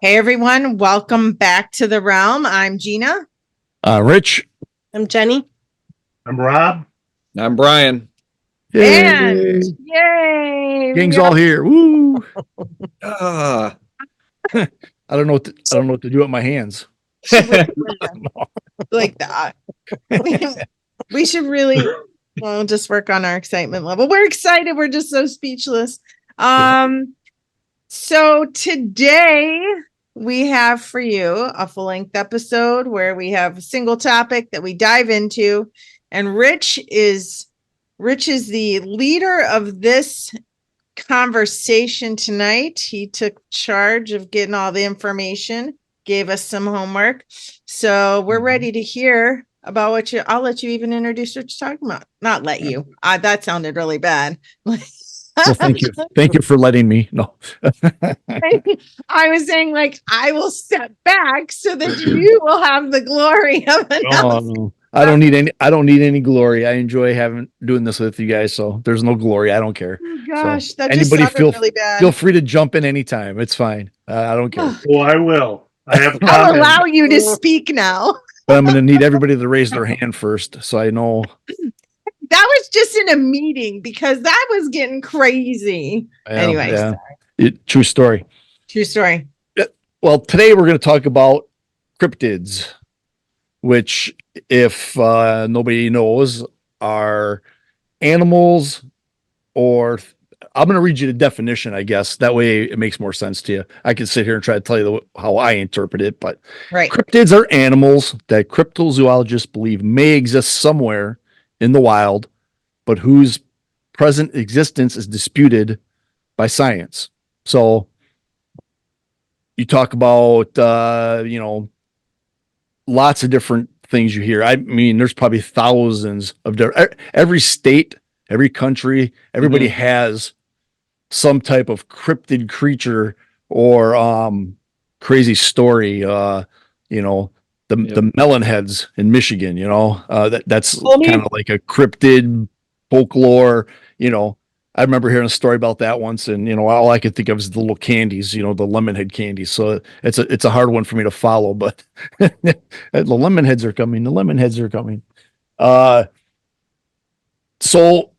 Hey everyone, welcome back to the realm. I'm Gina. Rich. I'm Jenny. I'm Rob. I'm Brian. And yay! Gang's all here. Woo! Ah, I don't know what to do with my hands. Like that. We should really just work on our excitement level. We're excited. We're just so speechless. So today we have for you a full-length episode where we have a single topic that we dive into, and Rich is the leader of this conversation tonight. He took charge of getting all the information, gave us some homework. So we're ready to hear about what I'll let you even introduce what you're talking about. Not let you. That sounded really bad. Well, thank you. Thank you for letting me. No. I was saying, I will step back so that you will have the glory of it. Oh, no. I don't need any glory. I enjoy doing this with you guys. So there's no glory. I don't care. Oh, gosh, so that anybody just sounded really bad. Feel free to jump in anytime. It's fine. I don't care. Oh, I will. I'll allow you to speak now. But I'm going to need everybody to raise their hand first, so I know. That was just in a meeting because that was getting crazy. Anyway, true story. True story. Well, today we're going to talk about cryptids, which, if nobody knows, are animals, or I'm going to read you the definition, I guess. That way it makes more sense to you. I can sit here and try to tell you how I interpret it, but cryptids are animals that cryptozoologists believe may exist somewhere in the wild, but whose present existence is disputed by science. So you talk about, lots of different things you hear. I mean, there's probably thousands of every state, every country, everybody has some type of cryptid creature or crazy story. The melon heads in Michigan, that's kind of like a cryptid folklore. I remember hearing a story about that once, and all I could think of is the little candies, the lemon head candies. So it's a hard one for me to follow, but the lemon heads are coming. The lemon heads are coming. So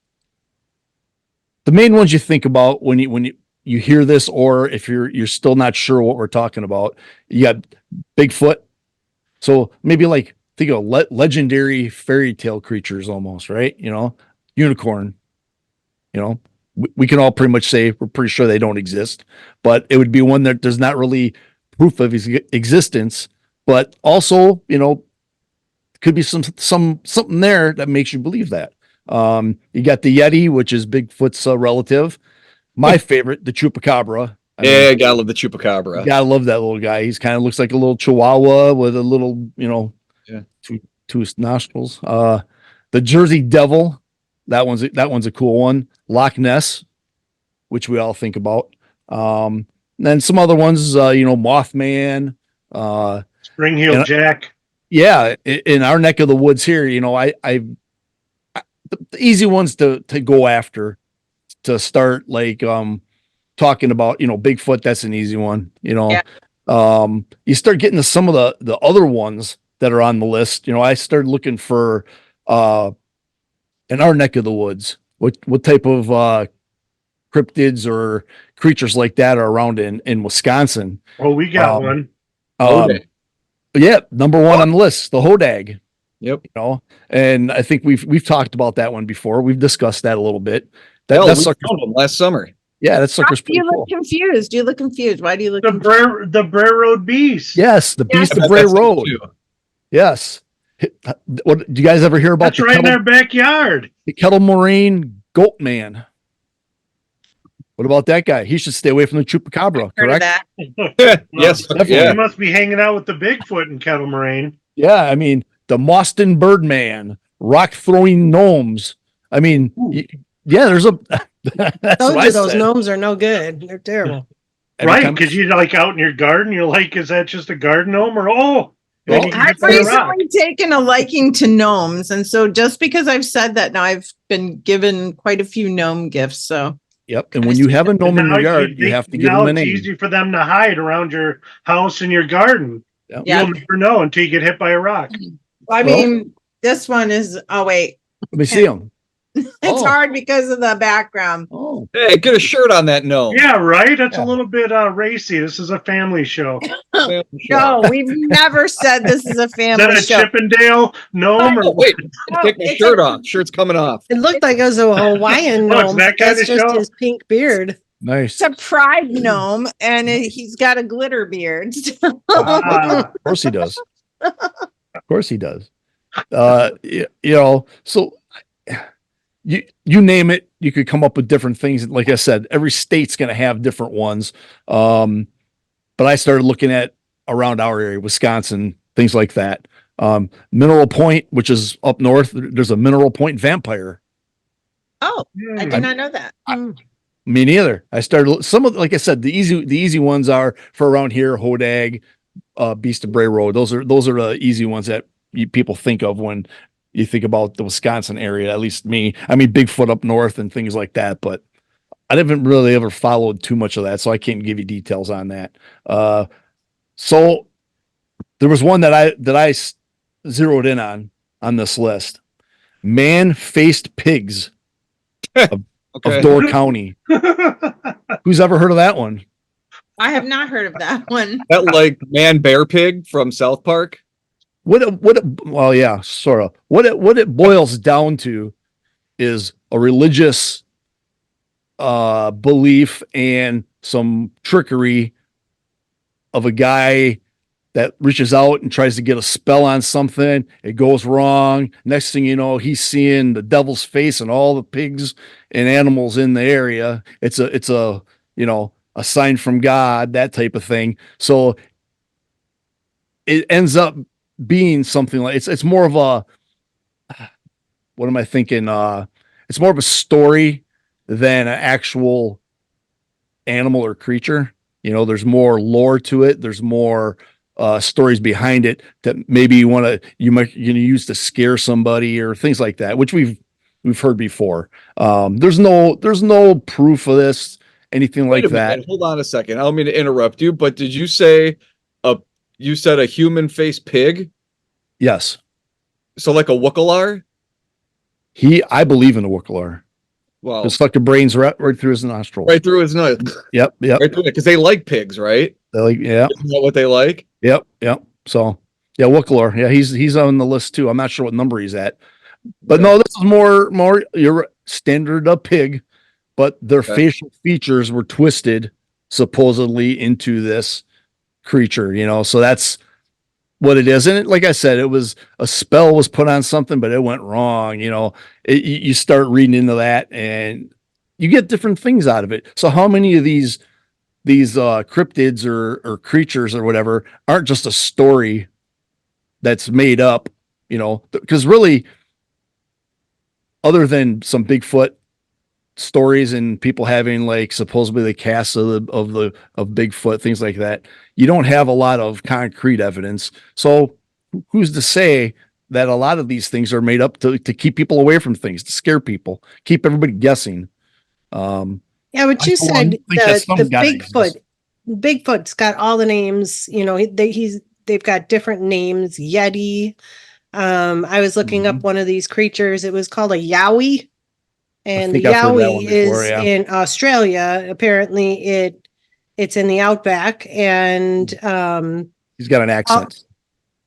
the main ones you think about when you hear this, or if you're still not sure what we're talking about, you got Bigfoot. So maybe think of legendary fairy tale creatures almost, right? Unicorn. We can all pretty much say we're pretty sure they don't exist, but it would be one that there's not really proof of his existence, but also, could be something there that makes you believe that. You got the Yeti, which is Bigfoot's relative. My favorite, the Chupacabra. Gotta love the Chupacabra. Gotta love that little guy. He's kind of looks like a little Chihuahua with a little, two nostrils. The Jersey Devil, that one's a cool one. Loch Ness, which we all think about. And then some other ones, Mothman, Spring-heeled Jack. Yeah, in our neck of the woods here, the easy ones to go after, to start talking about, Bigfoot. That's an easy one. You start getting to some of the other ones that are on the list. I started looking for in our neck of the woods, what type of cryptids or creatures like that are around in Wisconsin. Oh, we got one. Yeah, number one on the list, the Hodag. Yep. And I think we've talked about that one before. We've discussed that a little bit. We found them last summer. Yeah, that sucker's pretty cool. You look confused. You look confused. Why do you look confused? The Bray Road Beast. Yes, the Beast of Bray Road. Yes. What do you guys ever hear about? That's right in our backyard. The Kettle Moraine Goat Man. What about that guy? He should stay away from the Chupacabra, correct? Yes. He must be hanging out with the Bigfoot in Kettle Moraine. Yeah, I mean, the Boston Birdman, rock throwing gnomes. I mean, there's a. Those gnomes are no good. They're terrible. Right, because you're out in your garden, you're like, is that just a garden gnome? Or I've recently taken a liking to gnomes, and so just because I've said that, now I've been given quite a few gnome gifts. So Yep. And when you have a gnome in your yard, you have to give them a it's name. easy for them to hide around your house and your garden. Yep. Yeah. You'll never know until you get hit by a rock. I mean, this one is, oh, wait. Let me see them. It's hard because of the background. Oh, Hey, get a shirt on that gnome. Yeah, right? That's Yeah. a little bit racy. This is a family show. No, we've never said this is a Is family that a show. Chippendale gnome? Oh, Or wait, No, take my it's shirt off. Shirt's coming off. It looked like it was a Hawaiian Oh, it's gnome. that That's kind of just show? his pink beard. nice. a pride gnome, and he's got a glitter beard. Ah, Of course he does. Of course he does. So you name it, you could come up with different things. Like I said, every state's going to have different ones. But I started looking at around our area, Wisconsin, things like that. Mineral Point, which is up north, there's a Mineral Point vampire. Oh, I hmm. did not know that. Me neither. I started some of, like I said, the easy ones are for around here, Hodag, Beast of Bray Road. Those are the easy ones that people think of when you think about the Wisconsin area, at least me. I mean, Bigfoot up north and things like that, but I haven't really ever followed too much of that, so I can't give you details on that. So there was one that I zeroed in on this list. Man-faced pigs of Okay. Door County. Who's ever heard of that one? I have not heard of that one. That like man bear pig from South Park. Well, yeah, sort of. What it boils down to is a religious belief and some trickery of a guy that reaches out and tries to get a spell on something. It goes wrong. Next thing you know, he's seeing the devil's face and all the pigs and animals in the area. It's a a sign from God, that type of thing. So it ends up being something like it's more of a, what am I thinking? It's more of a story than an actual animal or creature. There's more lore to it. There's more stories behind it that maybe you might use to scare somebody or things like that, which we've heard before. There's no proof of this, anything like that. Minute. Hold on a second. I don't mean to interrupt you, but did you say you said a human face pig? Yes. So like a Wookalar? I believe in a Wookalar. Well, Just stuck the brains right through his nostril. right through his nose. Yep. Right through it, because they like pigs, right? They're like, yeah. Isn't that what they like? Yep. So yeah, Wookalar. Yeah, he's on the list too. I'm not sure what number he's at. But no, this is more your standard of pig, but their facial features were twisted supposedly into this creature, so that's what it is. And like I said, it was a spell was put on something, but it went wrong. You start reading into that and you get different things out of it. So how many of these cryptids or creatures or whatever aren't just a story that's made up, because really, other than some Bigfoot stories and people having like supposedly the casts of Bigfoot, things like that, you don't have a lot of concrete evidence. So who's to say that a lot of these things are made up to keep people away from things, to scare people, keep everybody guessing? Yeah, but you said the Bigfoot's got all the names, they've got different names. Yeti. I was looking up one of these creatures. It was called a Yowie. And the Yowie is in Australia. Apparently it's in the outback, and he's got an accent.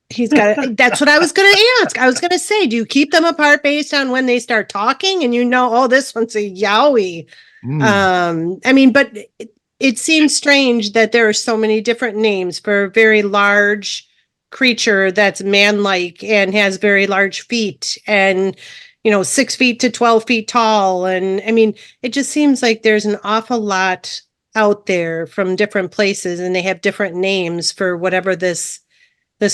That's what I was going to ask. I was going to say, do you keep them apart based on when they start talking and this one's a Yowie? I mean, but it seems strange that there are so many different names for a very large creature that's man-like and has very large feet and 6 feet to 12 feet tall. And I mean, it just seems like there's an awful lot out there from different places, and they have different names for whatever this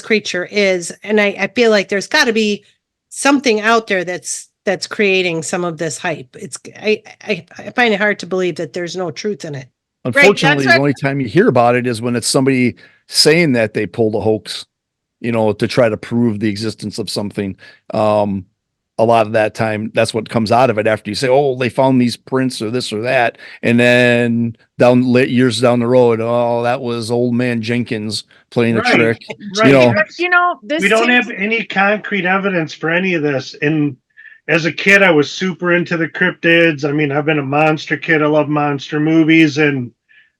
creature is. And I feel like there's got to be something out there that's creating some of this hype. I find it hard to believe that there's no truth in it. Unfortunately, the only time you hear about it is when it's somebody saying that they pulled a hoax, to try to prove the existence of something. a lot of that time, that's what comes out of it after you say, oh, they found these prints or this or that. And then years down the road, oh, that was old man Jenkins playing a Right, trick. right. You know, You know, this We don't seems- have any concrete evidence for any of this. And as a kid, I was super into the cryptids. I mean, I've been a monster kid. I love monster movies. And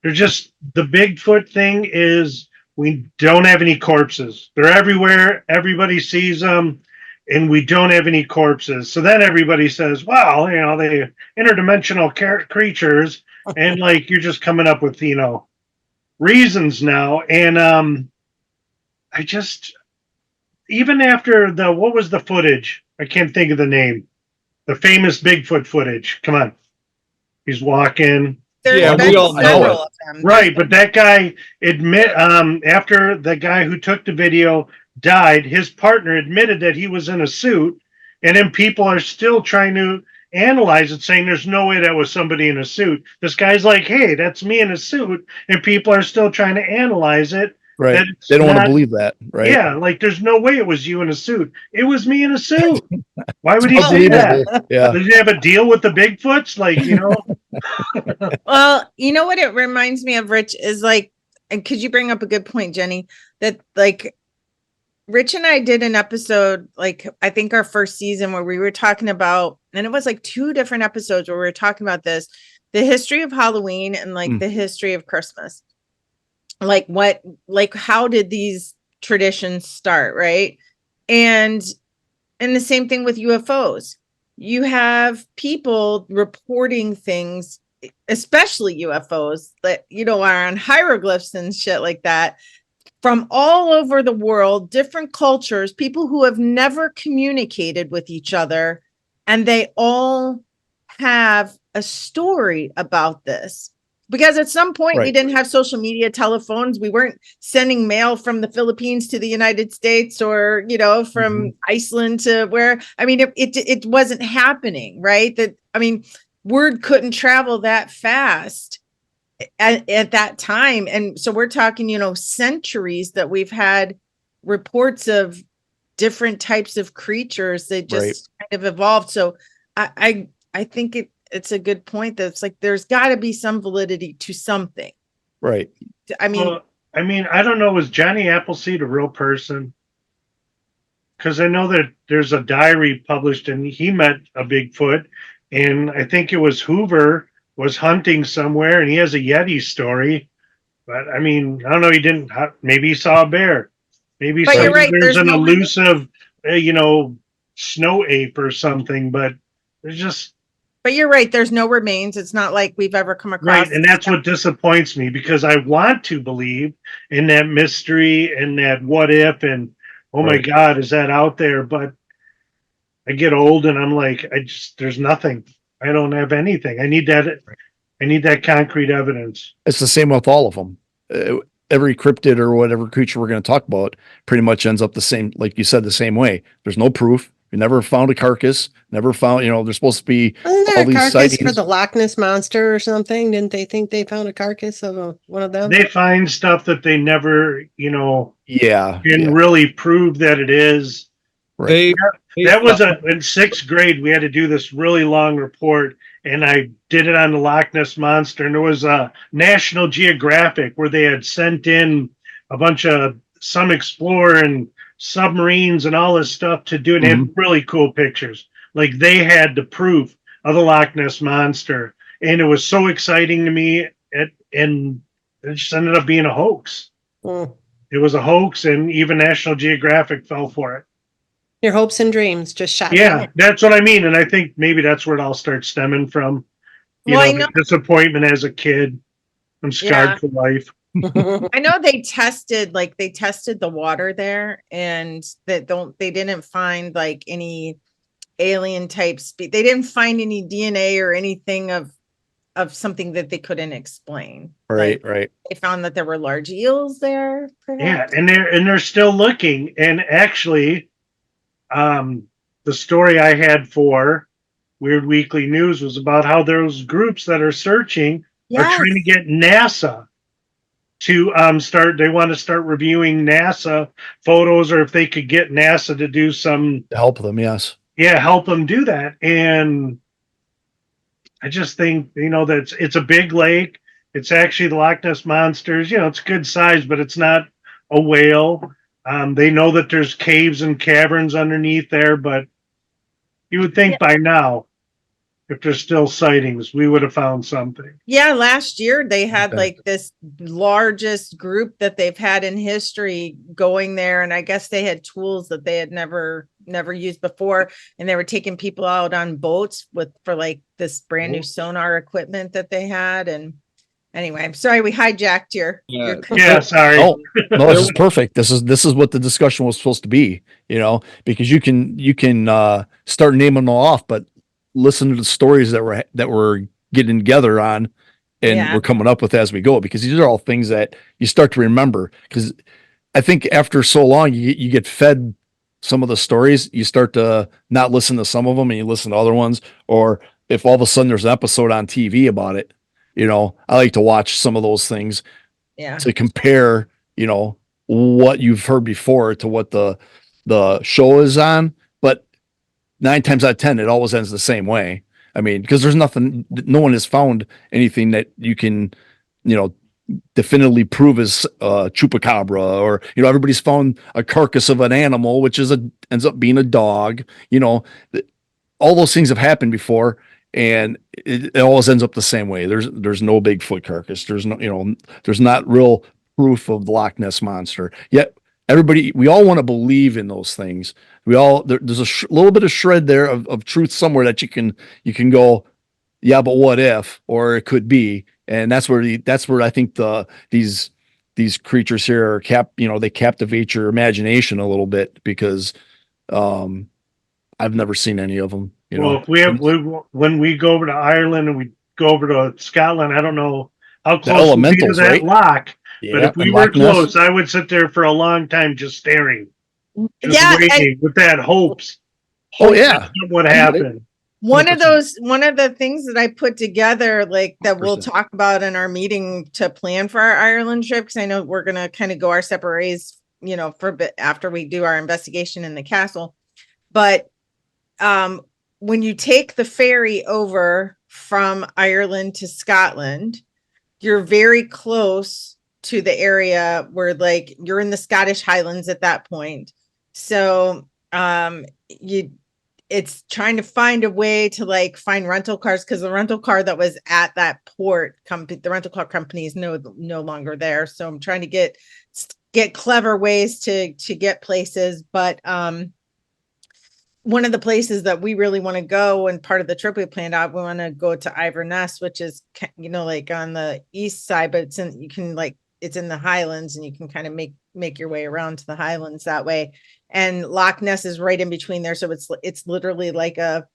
they're just the Bigfoot thing is we don't have any corpses. They're everywhere. Everybody sees them. And we don't have any corpses. So then everybody says, well, you know, they interdimensional creatures. And like, you're just coming up with, you know, reasons now. And I just, even after what was the footage? I can't think of the name. The famous Bigfoot footage. Come on. He's walking. there's Yeah, been we all know several it. of them. Right, but that guy after the guy who took the video died, his partner admitted that he was in a suit, and then people are still trying to analyze it, saying there's no way that was somebody in a suit. This guy's like, hey, that's me in a suit, and people are still trying to analyze it. right. That's They don't want to not- believe that. Right. Yeah, like there's no way it was you in a suit. It was me in a suit. Why would he It's say that? unbelievable. Yeah. Did you have a deal with the Bigfoots? Like, you know, Well, you know what it reminds me of, Rich, is like, and could you bring up a good point, Jenny, that like Rich and I did an episode, like I think our first season, where we were talking about, and it was like 2 different episodes where we were talking about this, the history of Halloween and like the history of Christmas. Like how did these traditions start, right? And the same thing with UFOs. You have people reporting things, especially UFOs that, you know, are on hieroglyphs and shit like that, from all over the world, different cultures, people who have never communicated with each other, and they all have a story about this. Because at some point we Right. didn't have social media, telephones. We weren't sending mail from the Philippines to the United States, or, you know, from Iceland to where, I mean, it wasn't happening, right? That, I mean, word couldn't travel that fast at that time. And so we're talking, you know, centuries that we've had reports of different types of creatures that just kind of evolved. So I think it's a good point that it's like there's got to be some validity to something. Right. I mean, well, I don't know. Was Johnny Appleseed a real person? Because I know that there's a diary published, and he met a Bigfoot, and I think it was Hoover was hunting somewhere, and he has a Yeti story. But I mean, I don't know. He didn't. Maybe he saw a bear. Maybe But you're right, there's there's an no- elusive, you know, snow ape or something. But there's just. but you're right. There's no remains. It's not like we've ever come across. Right, and that's what disappoints me, because I want to believe in that mystery and that what if, and oh my Right. God, is that out there? But I get old and I'm like, there's nothing. I don't have anything. I need that concrete evidence. It's the same with all of them. Every cryptid or whatever creature we're going to talk about pretty much ends up the same, like you said, the same way. There's no proof. You never found a carcass, never found, you know, there's supposed to be Wasn't there all a these carcass for sightings. the Loch Ness monster or something? Didn't they think they found a carcass of one of them? They find stuff that they never, you know, Yeah. can Yeah. really prove that it is. Right. That was in 6th grade. We had to do this really long report, and I did it on the Loch Ness monster. And there was a National Geographic where they had sent in a bunch of some explorer and submarines and all this stuff to do it. They had really cool pictures. Like they had the proof of the Loch Ness monster, and it was so exciting to me. And it just ended up being a hoax. Mm. It was a hoax, and even National Geographic fell for it. Your hopes and dreams just shot Yeah, down. that's what I mean. And I think maybe that's where it all starts stemming from. You Well, know, the disappointment as a kid. I'm scarred for life. I know they tested the water there, and they didn't find like any alien types. They didn't find any DNA or anything of something that they couldn't explain. Right. Like, Right. they found that there were large eels there. Yeah, Perhaps. and they're still looking. And actually, the story I had for Weird Weekly News was about how those groups that are searching are Yes. trying to get NASA to they want to start reviewing NASA photos, or if they could get NASA to do some To help them. Yes. yeah, help them do that. And I just think, that it's a big lake. It's actually the Loch Ness Monsters. It's good size, but it's not a whale. They know that there's caves and caverns underneath there, but you would think by now, if there's still sightings, we would have found something. Yeah, last year they had Okay. like this largest group that they've had in history going there, and I guess they had tools that they had never used before, and they were taking people out on boats for like this brand new sonar equipment that they had. And anyway, I'm sorry we hijacked your Yeah, sorry. Oh, no, this is perfect. This is what the discussion was supposed to be, because you can start naming them off, but listen to the stories that we're getting together on and Yeah. we're coming up with as we go, because these are all things that you start to remember. Because I think after so long, you get fed some of the stories, you start to not listen to some of them and you listen to other ones. Or if all of a sudden there's an episode on TV about it, I like to watch some of those things Yeah. to compare, what you've heard before to what the show is on. But 9 times out of 10, it always ends the same way. I mean, because there's nothing, no one has found anything that you can, definitively prove is chupacabra, or, everybody's found a carcass of an animal, which ends up being a dog, all those things have happened before. And it always ends up the same way. There's no Bigfoot carcass. There's no, there's not real proof of the Loch Ness monster. Yet we all want to believe in those things. There's a little bit of shred there of truth somewhere that you can go, yeah, but what if, or it could be. And that's where I think these creatures here are they captivate your imagination a little bit, because I've never seen any of them. Well, when we go over to Ireland and we go over to Scotland, I don't know how close we'll be to elementals, that right? lock. Yeah, But if we and were Loch Ness. close, I would sit there for a long time just staring, just Yeah, waiting with that hopes. Oh, yeah. What happened? One of 100%. the things that I put together, like that we'll 100%. talk about in our meeting to plan for our Ireland trip, because I know we're gonna kind of go our separate ways, for a bit after we do our investigation in the castle. But when you take the ferry over from Ireland to Scotland, you're very close to the area where, like, you're in the Scottish Highlands at that point. So it's trying to find a way to like find rental cars, because the rental car that was at that port the rental car company is no longer there. So I'm trying to get clever ways to get places. But one of the places that we really want to go, and part of the trip we planned out, we want to go to Inverness, which is, like on the east side, but it's in the Highlands, and you can kind of make your way around to the Highlands that way. And Loch Ness is right in between there. So it's literally like a,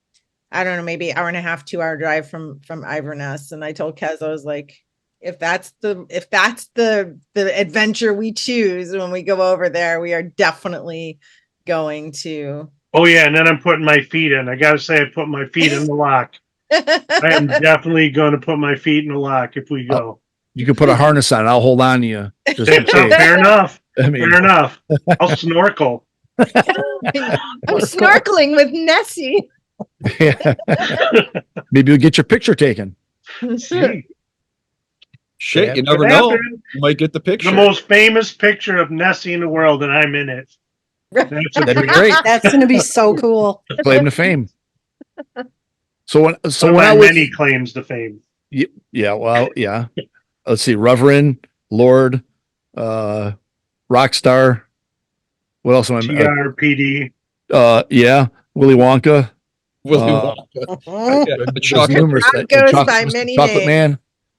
I don't know, maybe hour and a half, 2 hour drive from Inverness. And I told Kez, I was like, if that's the adventure we choose when we go over there, we are definitely going to. Oh yeah, and then I'm putting my feet in. I gotta say, I put my feet in the lock. I am definitely going to put my feet in the lock if we go. You can put a harness on. I'll hold on to you. Just in That's case. fair enough. I mean, Fair enough. I'll snorkel. I'm snorkeling with Nessie. yeah. Maybe you'll get your picture taken. See, Shit, Yeah. you never Could know. happen. You might get the picture. the most famous picture of Nessie in the world, and I'm in it. That's a That'd be great. That's going to be so cool. Claim to fame. So one when of I my was, many claims to fame. yeah, well, yeah. Let's see, Reverend, Lord, Rockstar. What else am I? TRPD. Yeah, Willy Wonka. Willy Uh, Wonka. Mhm. Yeah, the There's chocolate. numerous Rock goes by many Chocolate names.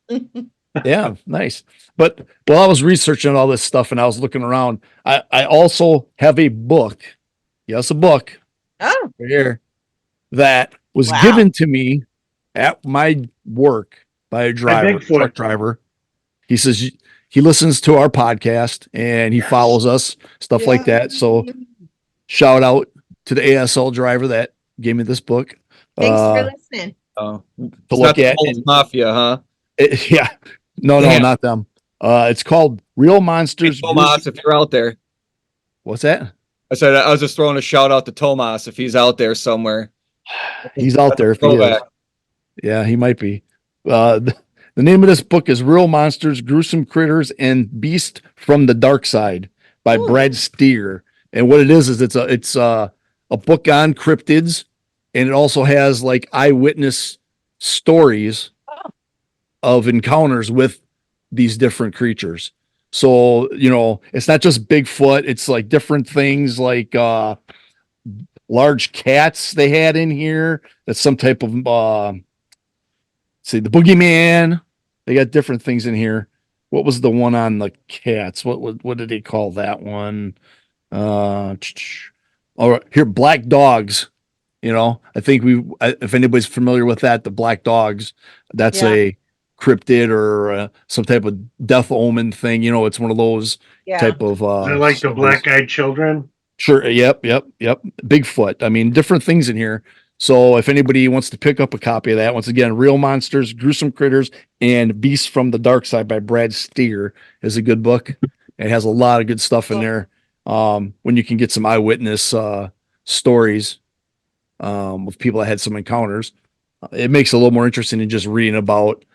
Man. Yeah, nice. But while I was researching all this stuff and I was looking around, I also have a book. Yes, a book Oh, right here that was Wow. given to me at my work by a Bigfoot. truck driver. He says he listens to our podcast and he follows us, stuff like that. So shout out to the ASL driver that gave me this book. thanks for listening. Oh, to it's look not the at. Polish And Mafia, huh? yeah. No, Damn. not them. It's called Real Monsters. Tomas, if you're out there. What's that? I said I was just throwing a shout out to Tomas if he's out there somewhere. He's out there if he is. Throwback. Yeah, he might be. The name of this book is Real Monsters, Gruesome Critters, and Beast from the Dark Side by Ooh. Brad Steer. And what it is it's a book on cryptids, and it also has like eyewitness stories of encounters with these different creatures. So, you know, it's not just Bigfoot, it's like different things like large cats they had in here. That's some type of see the boogeyman. They got different things in here. What was the one on the cats? What did they call that one? All right, here, black dogs. You know, I think if anybody's familiar with that, the black dogs, that's Yeah. a cryptid or some type of death omen thing. You know, it's one of those Yeah. type of I like the stories. black-eyed children. Sure. Yep. Bigfoot. I mean, different things in here. So if anybody wants to pick up a copy of that, once again, Real Monsters, Gruesome Critters, and Beasts from the Dark Side by Brad Steer is a good book. It has a lot of good stuff in there. When you can get some eyewitness stories of people that had some encounters, it makes it a little more interesting than just reading about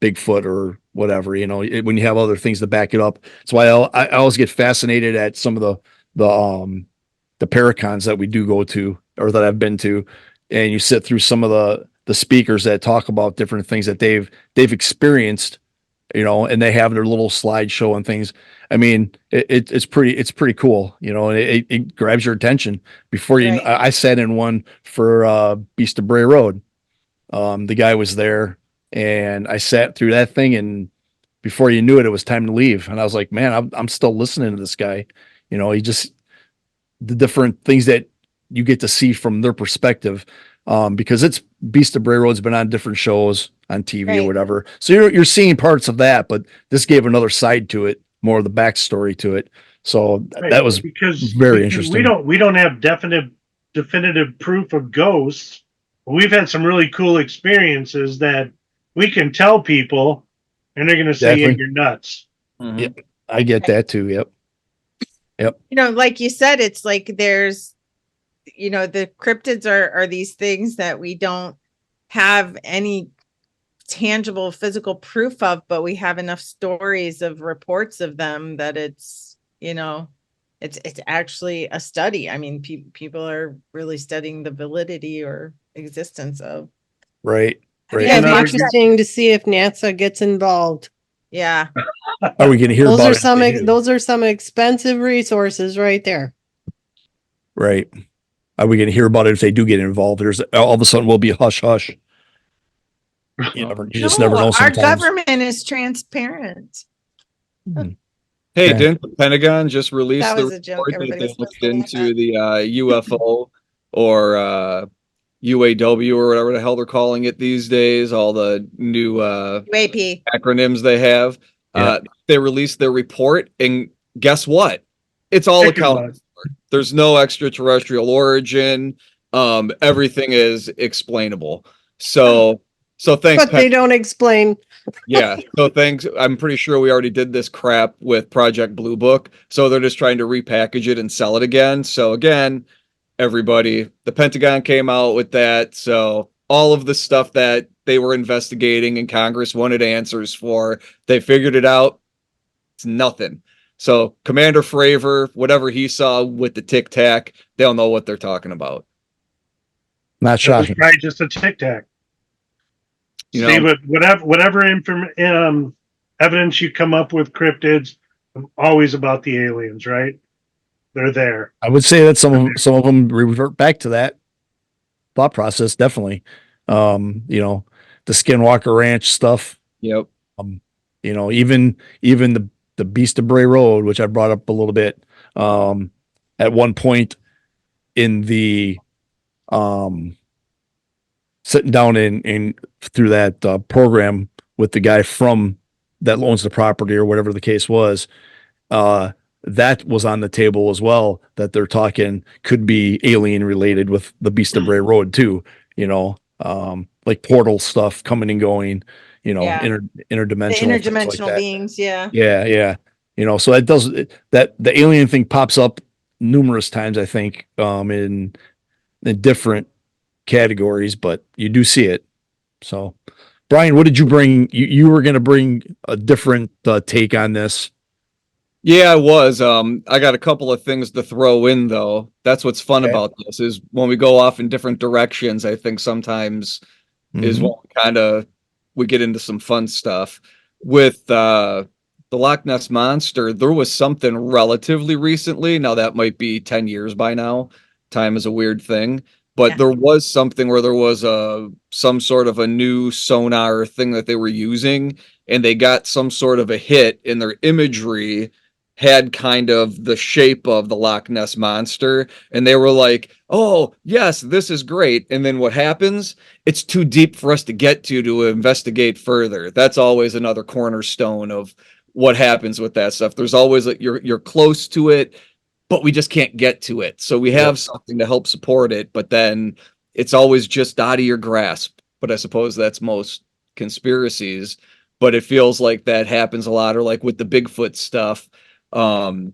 Bigfoot or whatever. You know, when you have other things to back it up. That's why I always get fascinated at some of the paracons that we do go to or that I've been to, and you sit through some of the speakers that talk about different things that they've experienced, you know, and they have their little slideshow and things. I mean, it's pretty cool, you know, and it grabs your attention before you. Right. I sat in one for Beast of Bray Road. The guy was there, and I sat through that thing, and before you knew it, it was time to leave. And I was like, man, I'm still listening to this guy. You know, the different things that you get to see from their perspective, because it's Beast of Bray Road's been on different shows on TV Right. or whatever. So you're seeing parts of that, but this gave another side to it, more of the backstory to it. So Right, that was because very interesting. We don't have definitive proof of ghosts. We've had some really cool experiences that we can tell people, and they're going to say, "Yeah, Exactly. you're nuts." Mhm. Yep. I get that too. Yep. You know, like you said, it's like there's, you know, the cryptids are these things that we don't have any tangible physical proof of, but we have enough stories of reports of them that it's, you know, it's actually a study. I mean, people are really studying the validity or existence of. Right. Right. Yeah, it'd be No, interesting to see if NASA gets involved. Yeah. Are we going to hear Those about are it? if some they do? those are some expensive resources right there. Right. Are we going to hear about it if they do get involved? There's all of a sudden will be a hush hush. You just never know Our sometimes. government is transparent. Hey, Okay. didn't the Pentagon just release That the was a joke. report that Everybody they was looked listening. into the UFO or UAW or whatever the hell they're calling it these days? All the new UAP. acronyms they have. Yeah. They released their report, and guess what? It's all Chicken accounted for. There's no extraterrestrial origin. Everything is explainable. So thanks, But they don't explain. yeah. So thanks. I'm pretty sure we already did this crap with Project Blue Book. So they're just trying to repackage it and sell it again. So again, everybody, the Pentagon came out with that. So all of the stuff that they were investigating and Congress wanted answers for, they figured it out. It's nothing. So Commander Fravor, whatever he saw with the Tic Tac, they don't know what they're talking about. Not It was shocking. probably just a tic tac. You See, know, but whatever evidence you come up with cryptids, always about the aliens, right? They're there. I would say that some of them revert back to that thought process. Definitely. You know, the Skinwalker Ranch stuff. yep. You know, even the Beast of Bray Road, which I brought up a little bit. At one point in the sitting down in through that program with the guy from that owns the property or whatever the case was, that was on the table as well, that they're talking could be alien related with the Beast of Bray Road too, you know, like portal stuff coming and going, you know, Yeah. interdimensional, The things like interdimensional that. beings. Yeah. Yeah. You know, so that the alien thing pops up numerous times, I think, in different categories, but you do see it. So, Brian, what did you bring? You were going to bring a different take on this. Yeah, I was. I got a couple of things to throw in though. That's what's fun Okay. about this is when we go off in different directions, I think sometimes is Mhm. when we get into some fun stuff. With the Loch Ness Monster, there was something relatively recently. Now that might be 10 years by now. Time is a weird thing. But Yeah. there was something where there was some sort of a new sonar thing that they were using, and they got some sort of a hit in their imagery had kind of the shape of the Loch Ness monster, and they were like, "Oh, yes, this is great." And then what happens? It's too deep for us to get to investigate further. That's always another cornerstone of what happens with that stuff. There's always you're close to it, but we just can't get to it. So we have something to help support it, but then it's always just out of your grasp. But I suppose that's most conspiracies. But it feels like that happens a lot, or like with the Bigfoot stuff. Um,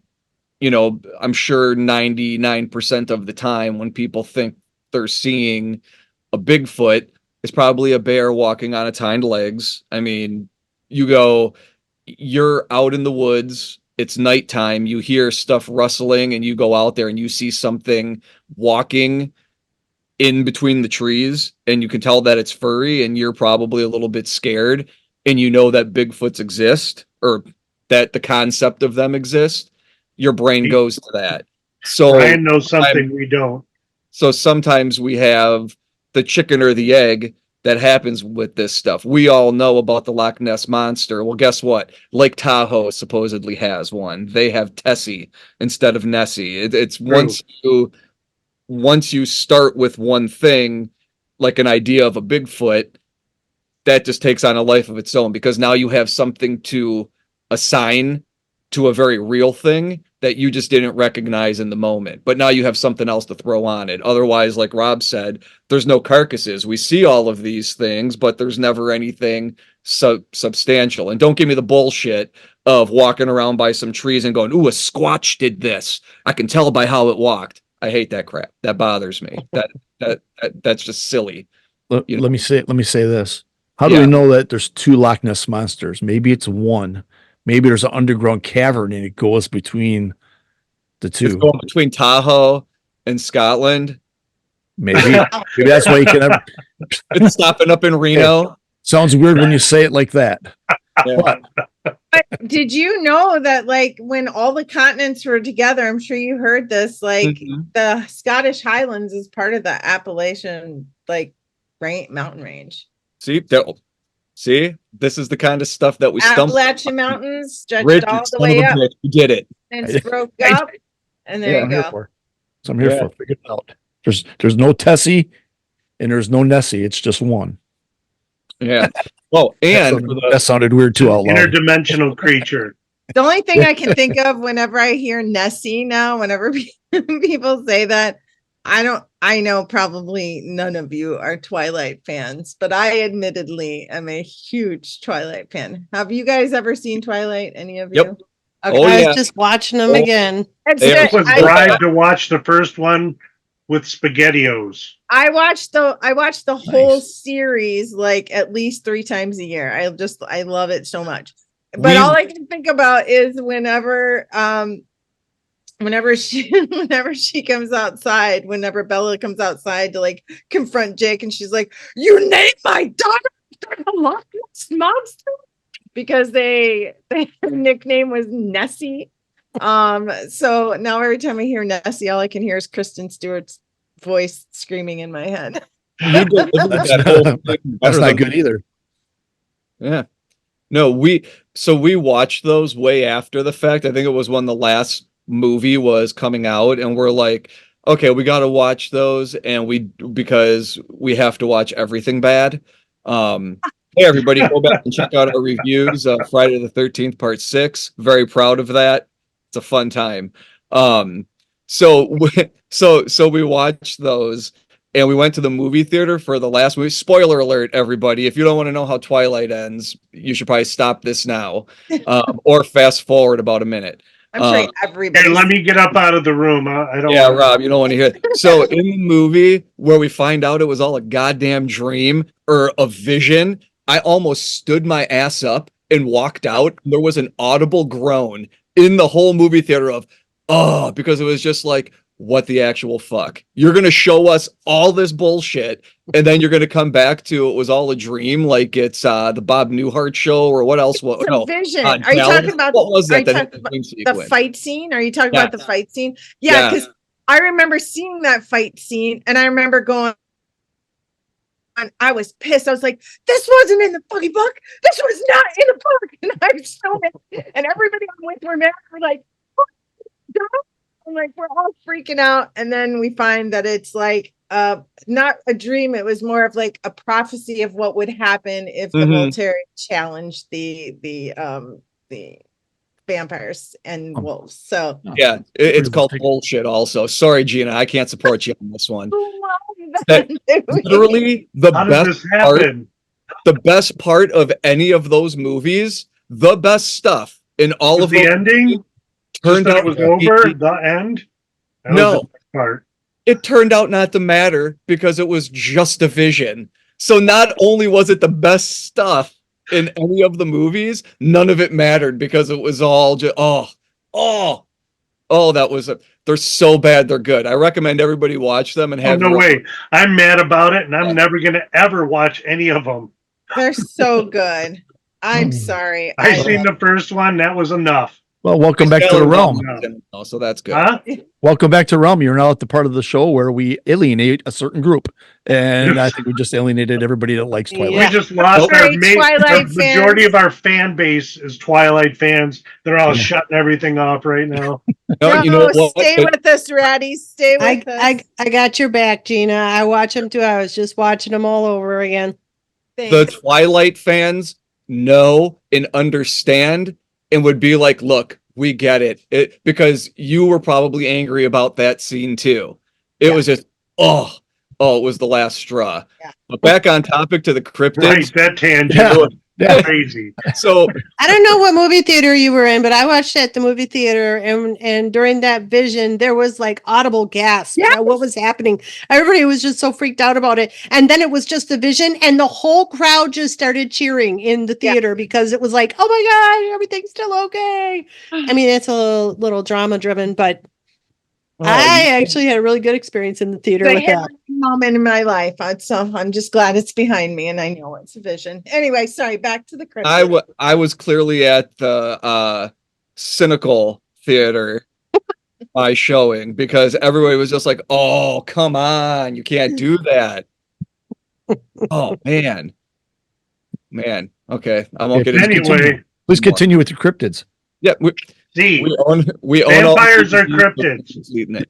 I'm sure 99% of the time when people think they're seeing a Bigfoot, it's probably a bear walking on its hind legs. I mean, you're out in the woods, it's nighttime, you hear stuff rustling, and you go out there and you see something walking in between the trees, and you can tell that it's furry, and you're probably a little bit scared, and you know that Bigfoots exist, or that the concept of them exist. Your brain goes to that. So Ryan knows something we don't. so sometimes we have the chicken or the egg that happens with this stuff. We all know about the Loch Ness Monster. Well, guess what? Lake Tahoe supposedly has one. They have Tessie instead of Nessie. It's True. once you start with one thing, like an idea of a Bigfoot, that just takes on a life of its own, because now you have something to assign to a very real thing that you just didn't recognize in the moment. But now you have something else to throw on it. Otherwise, like Rob said, there's no carcasses. We see all of these things, but there's never anything substantial. And don't give me the bullshit of walking around by some trees and going, "Ooh, a squatch did this. I can tell by how it walked." I hate that crap. That bothers me. That's just silly. Let, You know? let me say this. How do Yeah. we know that there's two Loch Ness monsters? Maybe it's one. Maybe there's an underground cavern and it goes between the It's two. going between Tahoe and Scotland. Maybe that's why you can have. It's stopping up in Reno. Sounds weird when you say it like that. Yeah. But But did you know that, like, when all the continents were together, I'm sure you heard this, like, Mhm. the Scottish Highlands is part of the Appalachian, like, mountain range. See, this is the kind of stuff that we stumble. Appalachian Mountains stretched Rich, all you the son way of a up bitch, you did it. and I- broke up. And there Yeah, you I'm here go. for. So I'm here Yeah. for. Figure it out. There's no Tessie and there's no Nessie. It's just one. Yeah. Well, and That sounded weird too out loud. Interdimensional creature. The only thing I can think of whenever I hear Nessie now, whenever people say that, I know probably none of you are Twilight fans, but I admittedly am a huge Twilight fan. Have you guys ever seen Twilight? Any of you? Yep. Okay. Oh, I yeah. was just watching them Oh. again. It's They good. I was bribed to watch the first one with SpaghettiOs. I watched the whole Nice. series like at least 3 times a year. I love it so much. But all I can think about is whenever she comes outside, whenever Bella comes outside to like confront Jake, and she's like, "You named my daughter the Loch Ness Monster," because their nickname was Nessie. So now every time I hear Nessie, all I can hear is Kristen Stewart's voice screaming in my head. you delivered that whole thing That's better not than- good either. Yeah. No, we watched those way after the fact. I think it was when the last movie was coming out, and we're like, okay, we got to watch those, and because we have to watch everything bad. Hey, everybody, go back and check out our reviews of Friday the 13th, Part 6. Very proud of that. It's a fun time. So we watched those, and we went to the movie theater for the last movie. Spoiler alert, everybody. If you don't want to know how Twilight ends, you should probably stop this now, or fast forward about a minute. I'm sure everybody. Hey, let me get up out of the room. I don't. Yeah, Rob, you don't want to hear it. So in the movie where we find out it was all a goddamn dream or a vision, I almost stood my ass up and walked out. There was an audible groan in the whole movie theater of, oh, because it was just like, what the actual fuck? You're going to show us all this bullshit, and then you're going to come back to it was all a dream, like it's the Bob Newhart show or what else? What? It's a No, vision. Are you Dallas? talking about What was are you that? talking about the fight scene? Are you talking about the fight scene? Yeah, Yeah. because I remember seeing that fight scene, and I remember going, and I was pissed. I was like, "This wasn't in the fucking book. This was not in the book." And I'm so mad. And everybody I'm with were mad. We're like, I'm like, we're all freaking out. And then we find that it's like not a dream. It was more of like a prophecy of what would happen if the Voltaire challenged the vampires and wolves. So yeah, it's called bullshit. Also, sorry, Gina, I can't support you on this one. Literally, the best part of any of those movies, the best stuff in all of the ending. Turned out it was over. The end. No, it turned out not to matter because it was just a vision. So not only was it the best stuff in any of the movies, none of it mattered because it was all just that was they're so bad they're good. I recommend everybody watch them and have. Oh, no way! I'm mad about it, and I'm never gonna ever watch any of them. They're so good. I'm sorry. I seen the first one. That was enough. Well, welcome back to the realm. So that's good. Huh? Welcome back to realm. You're now at the part of the show where we alienate a certain group, and I think we just alienated everybody that likes Twilight. We just lost our majority of our fan base is Twilight fans. They're all shutting everything off right now. No, you know what? Stay with us, Ratty. Stay with us. I got your back, Gina. I watch them too. I was just watching them all over again. Thanks. The Twilight fans know and understand and would be like, look, we get it, because you were probably angry about that scene too. It was just, it was the last straw. Yeah. But back on topic to the cryptids. Right, that tangent. Yeah. Crazy. So I don't know what movie theater you were in, but I watched at the movie theater, and during that vision, there was like audible gasps at what was happening. Everybody was just so freaked out about it, and then it was just the vision, and the whole crowd just started cheering in the theater because it was like, oh my god, everything's still okay. I mean, it's a little drama driven, but I actually had a really good experience in the theater with that moment in my life. So I'm just glad it's behind me, and I know it's a vision. Anyway, sorry. Back to the cryptid. I was clearly at the cynical theater by showing because everybody was just like, "Oh, come on, you can't do that." Oh man. Okay, I won't get into anyway. Please continue with your cryptids. Yeah. We own vampires are cryptids.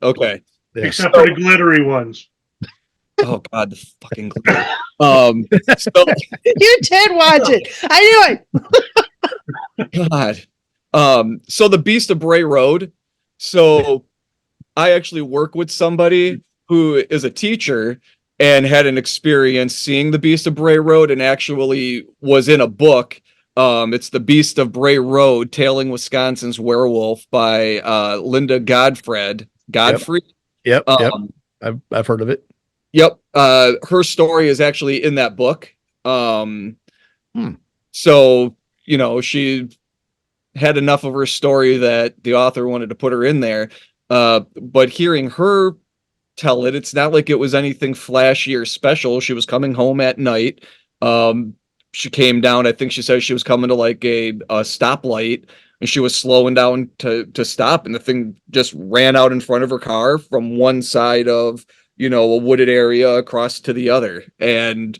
Okay. Except for the glittery ones. Oh god, the fucking glitter. So, you did watch it. I knew it. God. So the Beast of Bray Road. So I actually work with somebody who is a teacher and had an experience seeing the Beast of Bray Road and actually was in a book. It's The Beast of Bray Road, Tailing Wisconsin's Werewolf by Linda Godfrey. Yep. I've heard of it. Yep. Her story is actually in that book. So, she had enough of her story that the author wanted to put her in there. But hearing her tell it, it's not like it was anything flashy or special. She was coming home at night. She came down. I think she said she was coming to like a stoplight, and she was slowing down to stop, and the thing just ran out in front of her car from one side of, a wooded area across to the other. And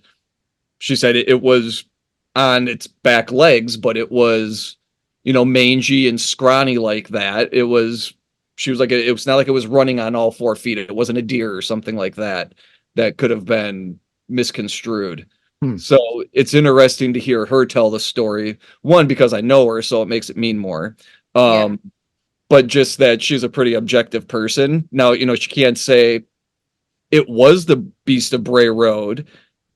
she said it was on its back legs, but it was, mangy and scrawny like that. She was like, it was not like it was running on all 4 feet. It wasn't a deer or something like that could have been misconstrued. So it's interesting to hear her tell the story. One, because I know her, so it makes it mean more. But just that she's a pretty objective person. Now, she can't say it was the Beast of Bray Road,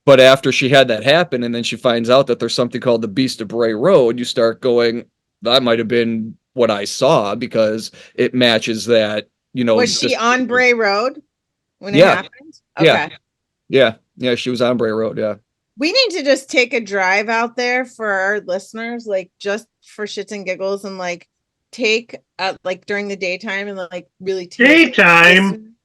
but after she had that happen, and then she finds out that there's something called the Beast of Bray Road, you start going, that might have been what I saw because it matches that, Was she on Bray Road when it Yeah. happened? Yeah. Okay. Yeah, she was on Bray Road. Yeah. We need to just take a drive out there for our listeners, like just for shits and giggles, and like take like during the daytime and like really take Daytime.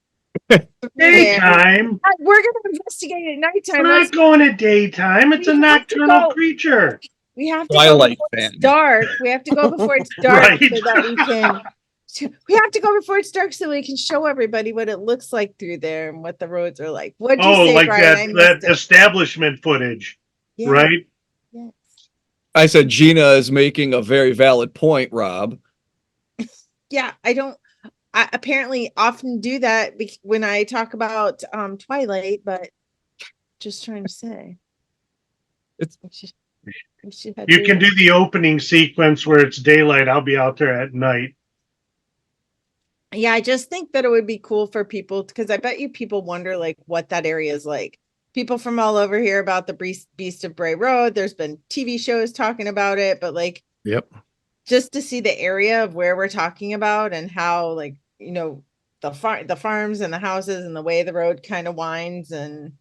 Daytime. We're gonna investigate at nighttime. We're not going at daytime. It's a nocturnal creature. We have to Twilight go before fan. it's dark. We have to go before it's dark Right. so that we can. We have to go before it's dark so we can show everybody what it looks like through there and what the roads are like. What'd you say, like Brian? that establishment footage, Yeah. right? Yes. I said Gina is making a very valid point, Rob. Yeah, I apparently often do that when I talk about Twilight, but just trying to say. It's You can do the opening sequence where it's daylight. I'll be out there at night. Yeah, I just think that it would be cool for people because I bet you people wonder like what that area is like. People from all over here about the Beast of Bray Road. There's been TV shows talking about it, but like, Yep. just to see the area of where we're talking about and how like, the farms and the houses and the way the road kind of winds and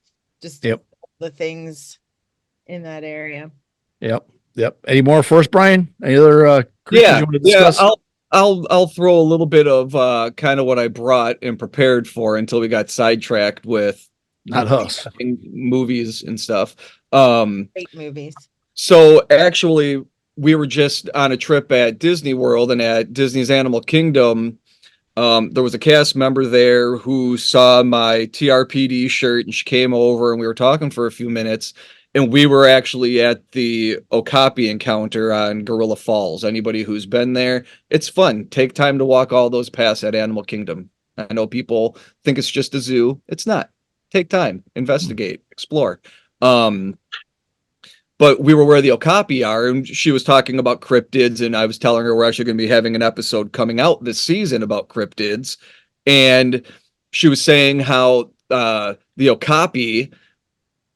just the things in that area. Yep. Any more for us, Brian? Any other creatures you want to discuss? I'll throw a little bit of kind of what I brought and prepared for until we got sidetracked with Not us. movies and stuff. Great movies. So actually, we were just on a trip at Disney World and at Disney's Animal Kingdom. There was a cast member there who saw my TRPD shirt and she came over and we were talking for a few minutes. And we were actually at the Okapi encounter on Gorilla Falls. Anybody who's been there, it's fun. Take time to walk all those paths at Animal Kingdom. I know people think it's just a zoo. It's not. Take time, investigate, explore. But we were where the Okapi are, and she was talking about cryptids, and I was telling her we're actually going to be having an episode coming out this season about cryptids. And she was saying how the Okapi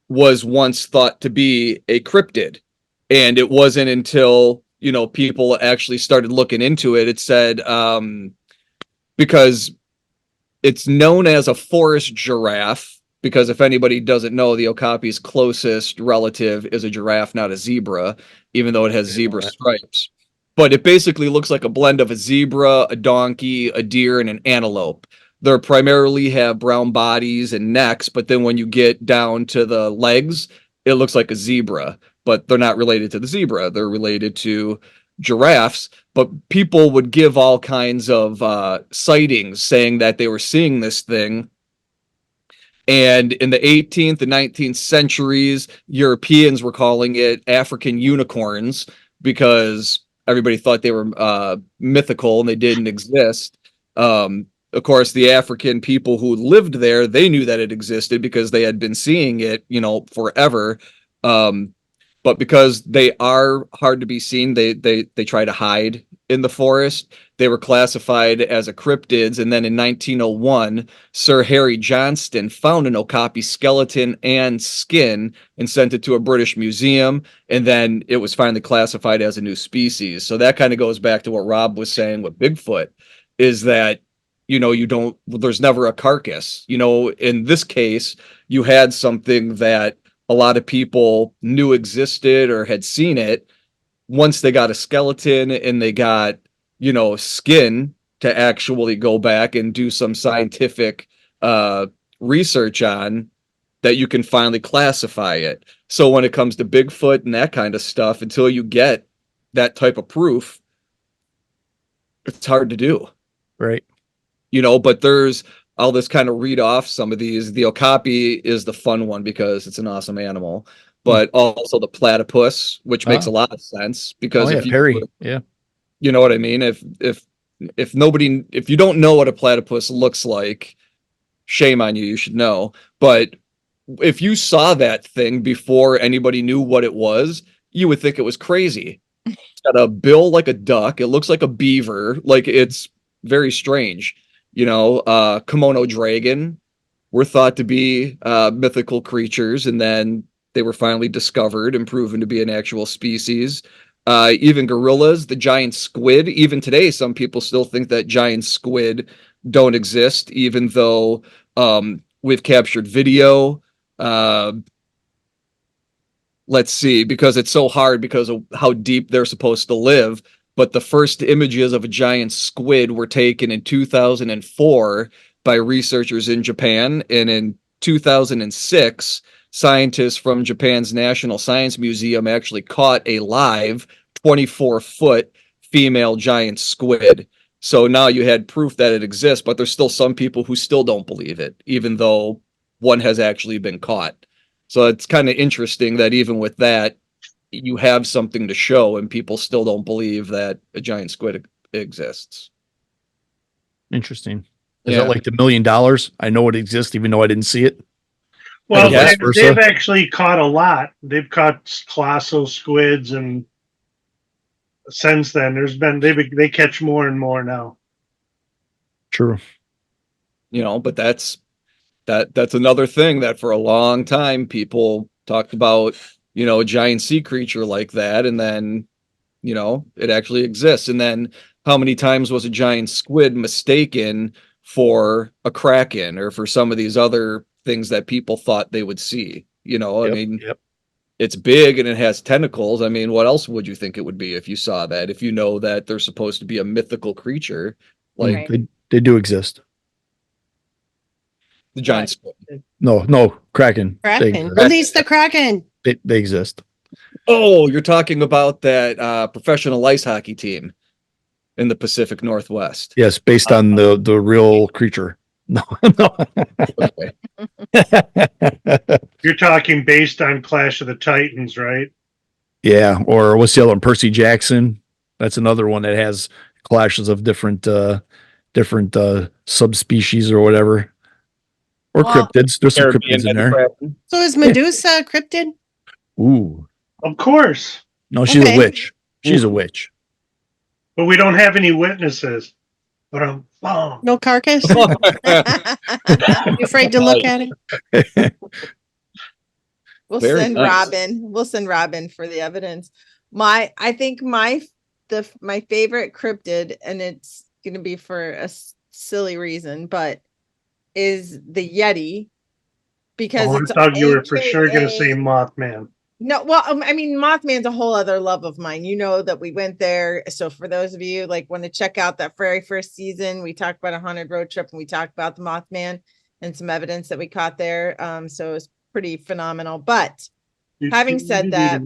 was once thought to be a cryptid, and it wasn't until people actually started looking into it. It said because it's known as a forest giraffe, because if anybody doesn't know, the Okapi's closest relative is a giraffe, not a zebra, even though it has zebra stripes. But it basically looks like a blend of a zebra, a donkey, a deer, and an antelope. They primarily have brown bodies and necks, but then when you get down to the legs, it looks like a zebra, but they're not related to the zebra. They're related to giraffes, but people would give all kinds of sightings saying that they were seeing this thing. And in the 18th and 19th centuries, Europeans were calling it African unicorns because everybody thought they were mythical and they didn't exist. Of course, the African people who lived there, they knew that it existed because they had been seeing it, forever. But because they are hard to be seen, they try to hide in the forest. They were classified as a cryptids, and then in 1901, Sir Harry Johnston found an Okapi skeleton and skin and sent it to a British museum, and then it was finally classified as a new species. So that kind of goes back to what Rob was saying with Bigfoot, is that there's never a carcass. In this case, you had something that a lot of people knew existed or had seen it. Once they got a skeleton and they got, skin to actually go back and do some scientific research on, that you can finally classify it. So when it comes to Bigfoot and that kind of stuff, until you get that type of proof, it's hard to do. Right. But I'll just kind of read off some of these. The Okapi is the fun one because it's an awesome animal, but also the platypus, which makes a lot of sense because if you know what I mean? If you don't know what a platypus looks like, shame on you, you should know. But if you saw that thing before anybody knew what it was, you would think it was crazy. It's got a bill like a duck. It looks like a beaver. Like, it's very strange. Kimono dragon were thought to be mythical creatures, and then they were finally discovered and proven to be an actual species. even gorillas, the giant squid. Even today, some people still think that giant squid don't exist, even though we've captured video. Let's see, because it's so hard because of how deep they're supposed to live. But the first images of a giant squid were taken in 2004 by researchers in Japan. And in 2006, scientists from Japan's National Science Museum actually caught a live 24-foot female giant squid. So now you had proof that it exists, but there's still some people who still don't believe it, even though one has actually been caught. So it's kind of interesting that even with that, you have something to show and people still don't believe that a giant squid exists. Interesting. Is Yeah. that like the $1 million? I know it exists even though I didn't see it. Well, vice versa. they've actually caught a lot. They've caught colossal squids, and since then they catch more and more now. True. But that's another thing that for a long time people talked about, a giant sea creature like that, and then it actually exists. And then how many times was a giant squid mistaken for a kraken or for some of these other things that people thought they would see? Yep. It's big and it has tentacles. I mean, what else would you think it would be if you saw that? If you know that they're supposed to be a mythical creature, like They do exist. the giant squid. No, Kraken. Kraken. Release the Kraken. They exist. Oh, you're talking about that professional ice hockey team in the Pacific Northwest. Yes, based on the real creature. No. Okay. You're talking based on Clash of the Titans, right? Yeah, or what's the other one? Percy Jackson. That's another one that has clashes of different subspecies or whatever. Or cryptids. There's some cryptids in there. So is Medusa a cryptid? Ooh. Of course. No, she's Okay. a witch. She's a witch. But we don't have any witnesses. But No carcass? You afraid to look at it? We'll Very send nice. Robin. We'll send Robin for the evidence. I think my favorite cryptid, and it's going to be for a silly reason, but is the Yeti, because I it's thought you were for sure going to AKA say Mothman. No, well, I mean, Mothman's a whole other love of mine. You know that we went there. So for those of you want to check out that very first season, we talked about a haunted road trip and we talked about the Mothman and some evidence that we caught there. So it was pretty phenomenal. But having said that,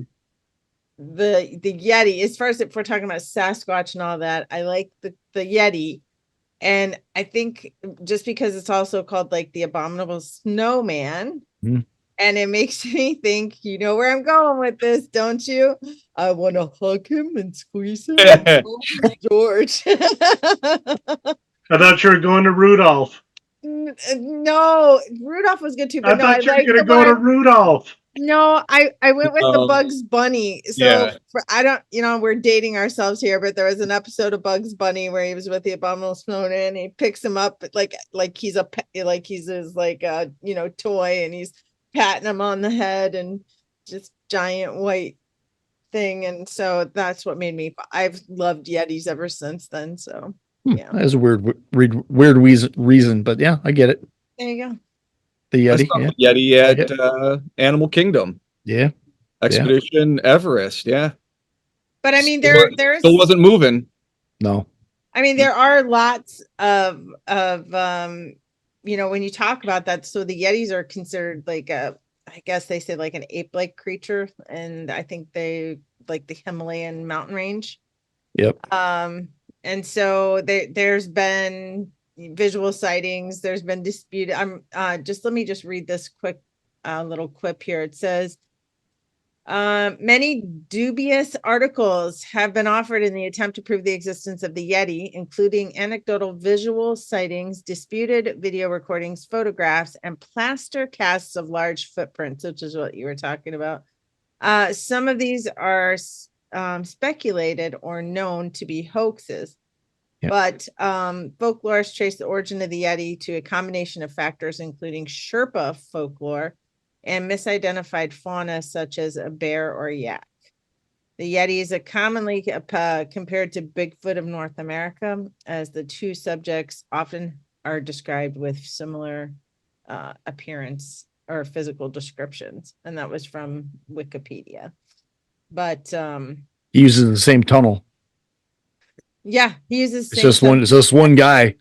the Yeti, as far as if we're talking about Sasquatch and all that, I like the Yeti. And I think just because it's also called the abominable snowman. Mm. And it makes me think, you know where I'm going with this, don't you? I want to hug him and squeeze him. Oh, George. I thought you were going to Rudolph. No, Rudolph was good too. But I thought you were going to go to Rudolph. No, I went with the Bugs Bunny. So Yeah. I don't, we're dating ourselves here, but there was an episode of Bugs Bunny where he was with the abominable snowman and he picks him up like he's a pet, like he's his toy, and he's patting him on the head and just giant white thing. And so that's what made me, I've loved Yetis ever since then. So yeah, That's a weird reason, but yeah, I get it. there you go. The I Yeti. saw Yeah. the Yeti at Animal Kingdom. Yeah. Expedition Everest. Yeah. But I mean, Still wasn't moving. No. I mean, there are lots of when you talk about that, so the Yetis are considered I guess they say an ape-like creature, and I think they like the Himalayan mountain range. Yep. And so there's been visual sightings, there's been disputed. Let me read this quick little quip here. It says, many dubious articles have been offered in the attempt to prove the existence of the Yeti, including anecdotal visual sightings, disputed video recordings, photographs, and plaster casts of large footprints, which is what you were talking about. Some of these are speculated or known to be hoaxes. Yep. But folklorists trace the origin of the Yeti to a combination of factors, including Sherpa folklore and misidentified fauna such as a bear or a yak. The Yetis are commonly compared to Bigfoot of North America, as the two subjects often are described with similar appearance or physical descriptions. And that was from Wikipedia. But He uses the same tunnel. yeah, he uses It's just one guy.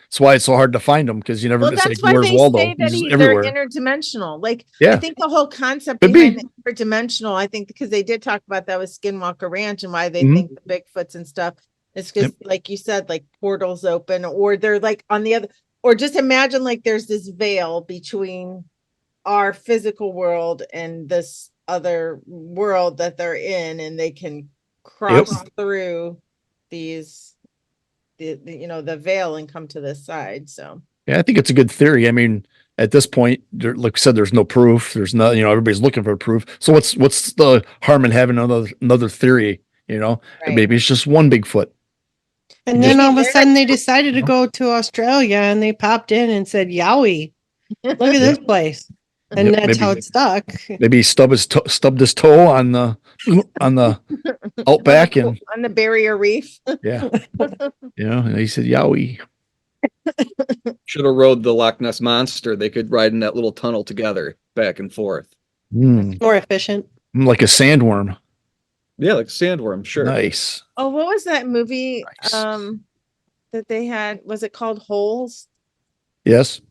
That's why it's so hard to find him, because you never. Well, It's that's like, why where's they Waldo? say that He's they're everywhere. interdimensional. Like, Yeah. I think the whole concept Could behind be. the interdimensional, I think, because they did talk about that with Skinwalker Ranch and why they Mhm. think the Bigfoots and stuff. It's because, like you said, like portals open, or they're like on the other, or just imagine like there's this veil between our physical world and this other world that they're in, and they can cross through these, the veil and come to this side. So Yeah, I think it's a good theory. I mean, at this point, like I said, there's no proof. There's no, everybody's looking for proof. So what's the harm in having another theory? right. Maybe it's just one Bigfoot. And then all of a They're sudden not- they decided to go to Australia and they popped in and said, Yowie, look at this place. And Yep, that's maybe- how it stuck. Maybe he stubbed his toe on the outback, and on the barrier reef. yeah, and he said, "Yowie." Should have rode the Loch Ness Monster. They could ride in that little tunnel together, back and forth. More efficient. Like a sandworm. Yeah, like a sandworm. Sure. Nice. Oh, what was that movie Nice. that they had? Was it called Holes? Yes.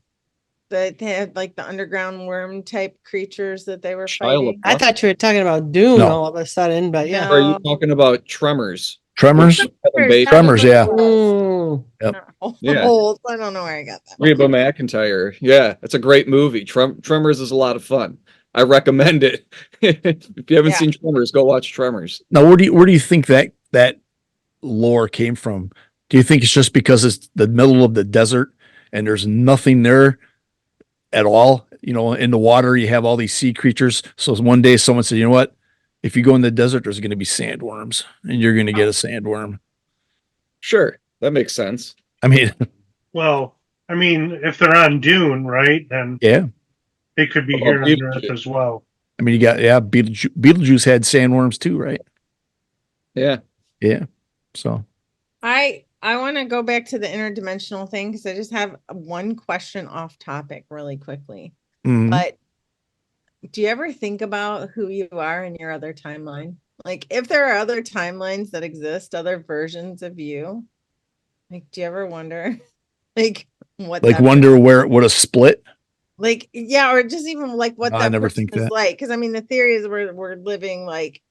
That they had like the underground worm type creatures that they were Shia fighting. I thought you were talking about Dune No. all of a sudden, but yeah. No. Or are you talking about Tremors? Tremors. Kevin Bacon, Tremors, yeah. Mm. Yep. Yeah. Holes. I don't know where I got that. Reba McEntire. Yeah, it's a great movie. Tremors is a lot of fun. I recommend it. If you haven't Yeah. seen Tremors, go watch Tremors. Now, where do you think that lore came from? Do you think it's just because it's the middle of the desert and there's nothing there at all? In the water, you have all these sea creatures. So one day someone said, you know what? If you go in the desert, there's going to be sandworms, and you're going to get a sandworm. Sure, that makes sense. I mean, Well, I mean, if they're on Dune, right, then yeah. they could be Well, here on Beetlejuice. Earth as well. I mean, you got Beetlejuice had sandworms too, right? Yeah. Yeah. So I want to go back to the interdimensional thing because I just have one question off topic really quickly. mhm. But do you ever think about who you are in your other timeline? Like, if there are other timelines that exist, other versions of you, like, do you ever wonder, like, what like that wonder where it would have split. like, yeah, or just even like what No, I that never person think is that. like? Because I mean, the theory is we're living like,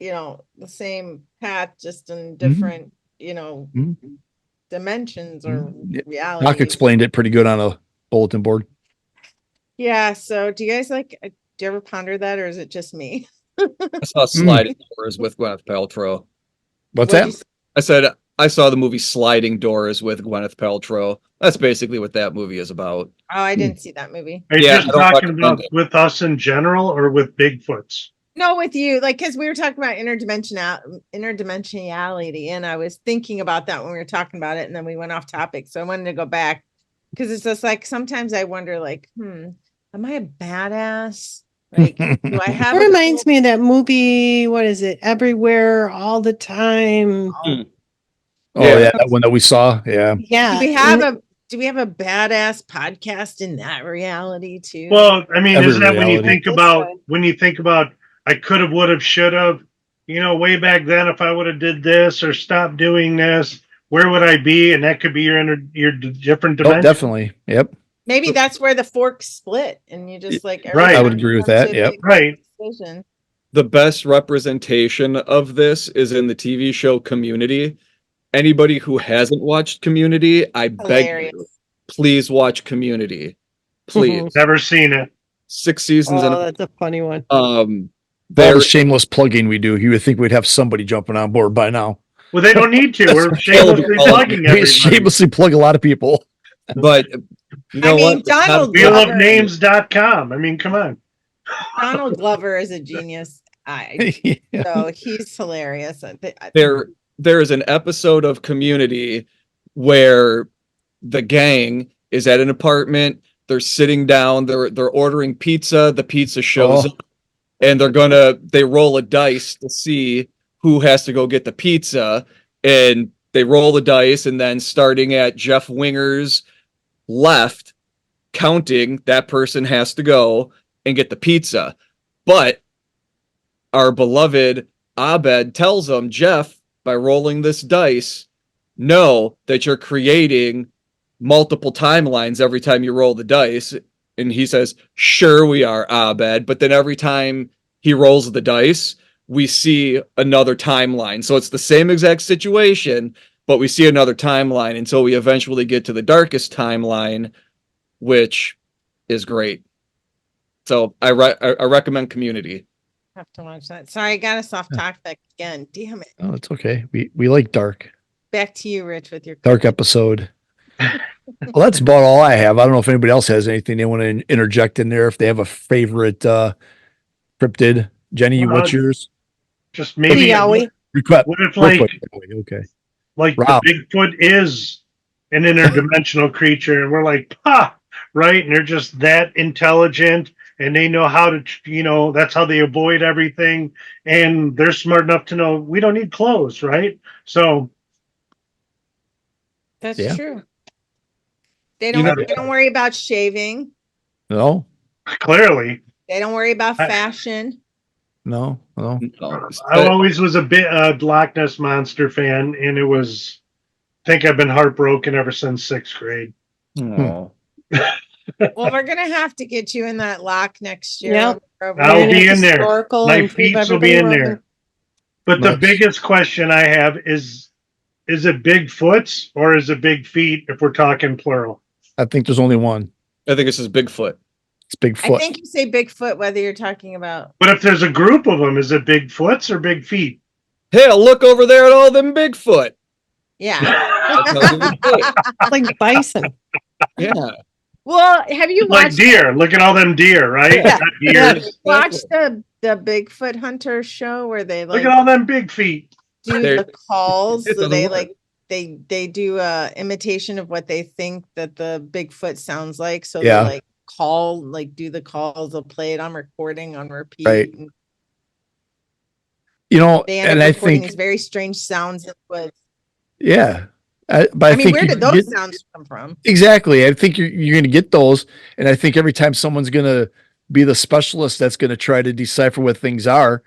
the same path, just in different, Mhm. dimensions or Yeah. Doc realities. explained it pretty good on a bulletin board. Yeah. So, do you guys do you ever ponder that, or is it just me? I saw Sliding Doors with Gwyneth Paltrow. What's What'd that? you I said I saw the movie Sliding Doors with Gwyneth Paltrow. That's basically what that movie is about. Oh, I didn't see that movie. Are you Yeah, just I don't talking recommend about it. with us in general or with Bigfoots? No, with you, like, because we were talking about interdimensionality, and I was thinking about that when we were talking about it, and then we went off topic. So I wanted to go back because it's just like sometimes I wonder, like, am I a badass? Like, do I have? It reminds me of that movie. What is it? Everywhere, all the time. Oh Yeah. yeah, that one that we saw. Yeah. Yeah. Do we have a badass podcast in that reality too? Well, I mean, Every isn't that when you reality. think This about one. I could have, would have, should have, way back then if I would have did this or stopped doing this, where would I be? And that could be your different Oh, dimension. definitely. Yep. Maybe that's where the fork split, and you just like Right. I would agree with that, yep. Right. Decision. The best representation of this is in the TV show Community. Anybody who hasn't watched Community, I beg Hilarious. you, please watch Community. Please. Never seen it. 6 seasons Oh, that's a funny one. All there the shameless plugging we do, you would think we'd have somebody jumping on board by now. Well, they don't need to. We're shamelessly all of plugging We everybody. shamelessly plug a lot of people. but you know I mean, what? It's not- Donald We love names.com. I mean, come on. Donald Glover is a genius. Yeah. So he's hilarious. There is an episode of Community where the gang is at an apartment. They're sitting down. They're ordering pizza. The pizza shows Oh. up. and they roll a dice to see who has to go get the pizza, and they roll the dice, and then starting at Jeff Winger's left, counting, that person has to go and get the pizza. But our beloved Abed tells them, Jeff, by rolling this dice, know that you're creating multiple timelines every time you roll the dice. And he says, sure we are, Abed. But then every time he rolls the dice, we see another timeline. So it's the same exact situation, but we see another timeline until we eventually get to the darkest timeline, which is great. So I recommend Community. Have to watch that. Sorry, I got us off topic again. Damn it. Oh, it's okay. We like dark. Back to you, Rich, with your Dark episode. Well, that's about all I have. I don't know if anybody else has anything they want to interject in there. If they have a favorite cryptid. Jenny, what's yours? Just maybe Yowie. what if Okay. like Rob. the Bigfoot is an interdimensional creature, and we're like, right? And they're just that intelligent, and they know how to, that's how they avoid everything, and they're smart enough to know we don't need clothes, right? So That's Yeah. true. They don't worry about shaving. No, clearly, They don't worry about fashion. no. I always was a bit Loch Ness Monster fan, and I think I've been heartbroken ever since 6th grade. Oh. Well, we're gonna have to get you in that lock next year. Yep. I'll be in there. Historical My and prove feet will be in everybody there. wrong. But the Nice. biggest question I have is it Bigfoots or is it big feet if we're talking plural? I think there's only one. I think this is Bigfoot. It's Bigfoot. I think you say Bigfoot, whether you're talking about. But if there's a group of them, is it Bigfoots or big feet? Hey, look over there at all them Bigfoot. Yeah. That's how we do it. It's like bison. Yeah. Well, have you Like watched deer. Look at all them deer, right? Yeah. Not deers. the Bigfoot Hunter show where they Look like at all them big feet. do They're- the calls? it So doesn't they work. like they do a imitation of what they think that the Bigfoot sounds like. So Yeah. they do the calls. They'll play it on recording on repeat. Right. And You know, they end and up I recording think, these very strange sounds in the woods. yeah. But I I mean, think where you did those get- sounds come from? Exactly. I think you're going to get those. And I think every time someone's going to be the specialist that's going to try to decipher what things are,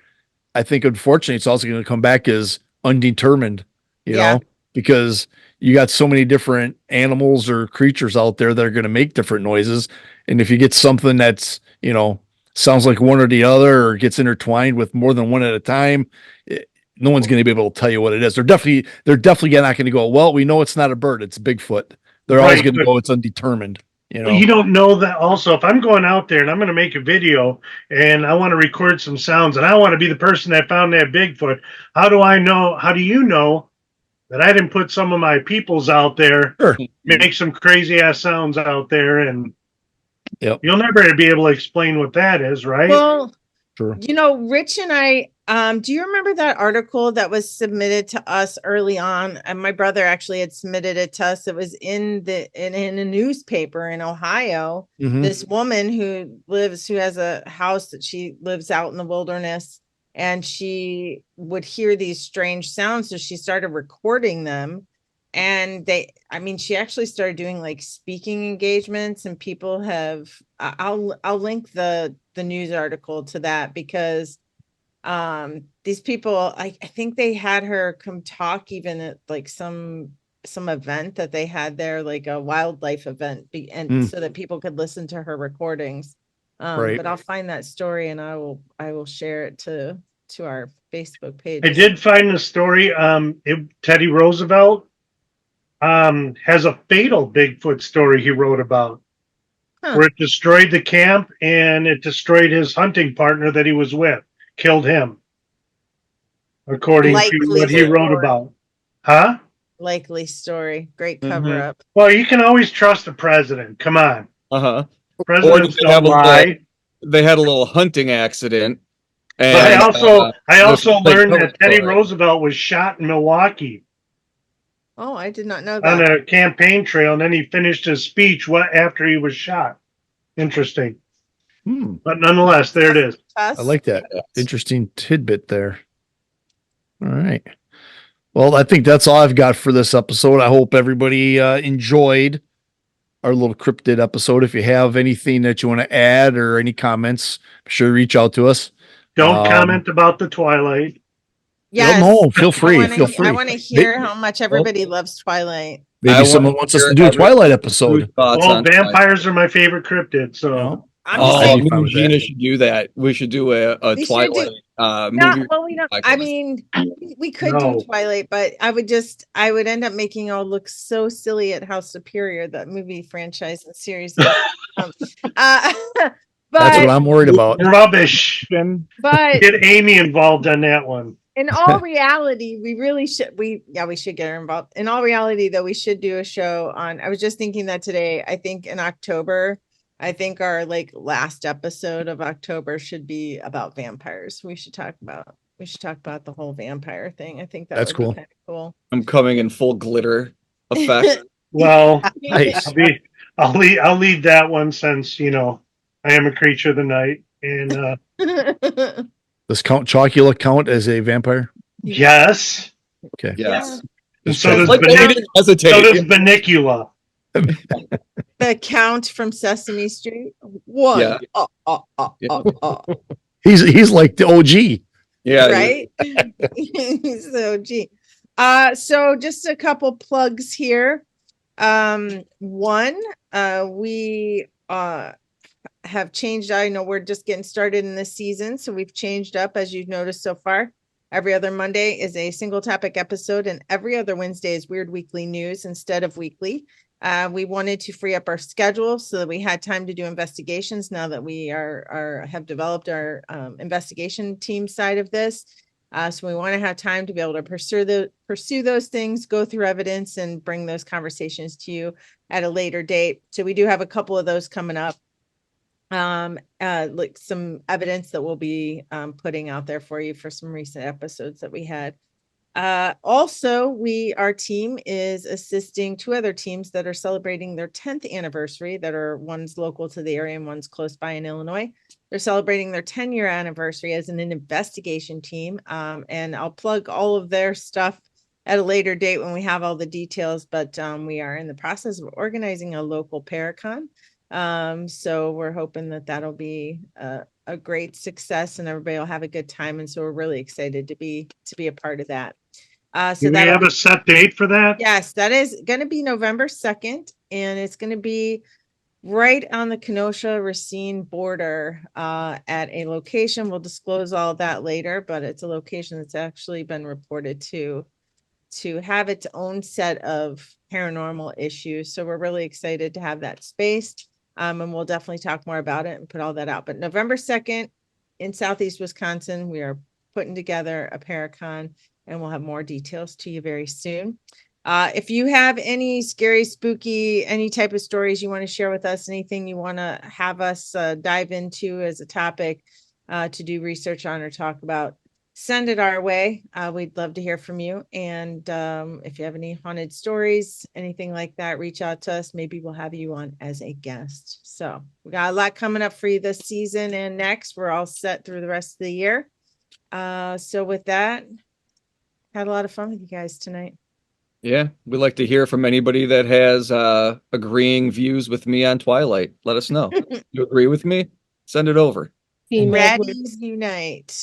I think unfortunately it's also going to come back as undetermined, Yeah. because you got so many different animals or creatures out there that are going to make different noises. And if you get something that's, sounds like one or the other or gets intertwined with more than one at a time, no one's going to be able to tell you what it is. They're definitely not going to go, well, we know it's not a bird, it's Bigfoot. They're always Right, going to but- go, it's undetermined. But you don't know that also. If I'm going out there and I'm going to make a video and I want to record some sounds and I want to be the person that found that Bigfoot, how do you know that I didn't put some of my peoples out there, Sure. make some crazy ass sounds out there, and Yep. you'll never be able to explain what that is, right? Well, Sure. Rich and I, do you remember that article that was submitted to us early on? And my brother actually had submitted it to us. It was in a newspaper in Ohio. Mhm. This woman who has a house that she lives out in the wilderness, and she would hear these strange sounds. So she started recording them. And she actually started doing like speaking engagements, and people I'll link the news article to that, because these people, I think they had her come talk even at like some event that they had there, like a wildlife event, so that people could listen to her recordings. Right. But I'll find that story and I will share it to our Facebook page. I did find the story. Teddy Roosevelt has a fatal Bigfoot story he wrote about, where it destroyed the camp and it destroyed his hunting partner that he was with, killed him, according to what he wrote about. Huh? Likely story. Great cover up. Well, you can always trust the president. Come on. Uh-huh. Presidents Or they have don't lie. They had a little hunting accident. And, But I also learned that Teddy story. Roosevelt was shot in Milwaukee Oh, I did not know on that. a campaign trail, and then he finished his speech after he was shot. Interesting. But nonetheless, there it is. I like that. Interesting tidbit there. All right. Well, I think that's all I've got for this episode. I hope everybody enjoyed our little cryptid episode. If you have anything that you want to add or any comments, be sure to reach out to us. Don't comment about the Twilight. Yes. No, feel free. Feel free. I want to hear how much everybody loves Twilight. Maybe someone wants us to do a Twilight episode. Well, vampires are my favorite cryptid, so. Gina should do that. We should do a Twilight movie. Well, we don't. I mean, we could do Twilight, but I would end up making all look so silly at how superior that movie franchise and series is. That's what I'm worried about. Rubbish. But get Amy involved on that one. In all reality, we really should. We should get her involved. In all reality, though, we should do a show on. I was just thinking that today. I think in October. I think our last episode of October should be about vampires. We should talk about the whole vampire thing. I think that's cool. Kind of cool. I'm coming in full glitter effect. Well, nice. I'll lead that one since I am a creature of the night. And does Count Chocula count as a vampire? Yes. Okay. Yes. And so does Benicula. The Count from Sesame Street. One. Yeah. He's like the OG. Yeah. Right? He's the OG. So just a couple plugs here. One, we have changed. I know we're just getting started in this season, so we've changed up, as you've noticed so far. Every other Monday is a single topic episode, and every other Wednesday is Weird Weekly News instead of weekly. We wanted to free up our schedule so that we had time to do investigations now that we have developed our investigation team side of this. So we want to have time to be able to pursue those things, go through evidence, and bring those conversations to you at a later date. So we do have a couple of those coming up. Like some evidence that we'll be putting out there for you for some recent episodes that we had. Also, our team is assisting two other teams that are celebrating their 10th anniversary, that are one's local to the area and one's close by in Illinois. They're celebrating their 10-year anniversary as an investigation team. And I'll plug all of their stuff at a later date when we have all the details, but we are in the process of organizing a local Paracon. So we're hoping that that'll be a great success and everybody will have a good time. And so we're really excited to be a part of that. So do we have a set date for that? Yes, that is going to be November 2nd, and it's going to be right on the Kenosha-Racine border at a location. We'll disclose all of that later, but it's a location that's actually been reported to have its own set of paranormal issues. So we're really excited to have that space. And we'll definitely talk more about it and put all that out. But November 2nd in Southeast Wisconsin, we are putting together a Paracon, and we'll have more details to you very soon. If you have any scary, spooky, any type of stories you want to share with us, anything you want to have us dive into as a topic to do research on or talk about, send it our way. We'd love to hear from you. And if you have any haunted stories, anything like that, reach out to us. Maybe we'll have you on as a guest. So we got a lot coming up for you this season and next. We're all set through the rest of the year. So with that, had a lot of fun with you guys tonight. Yeah, we'd like to hear from anybody that has agreeing views with me on Twilight. Let us know. You agree with me? Send it over. Raddies Unite.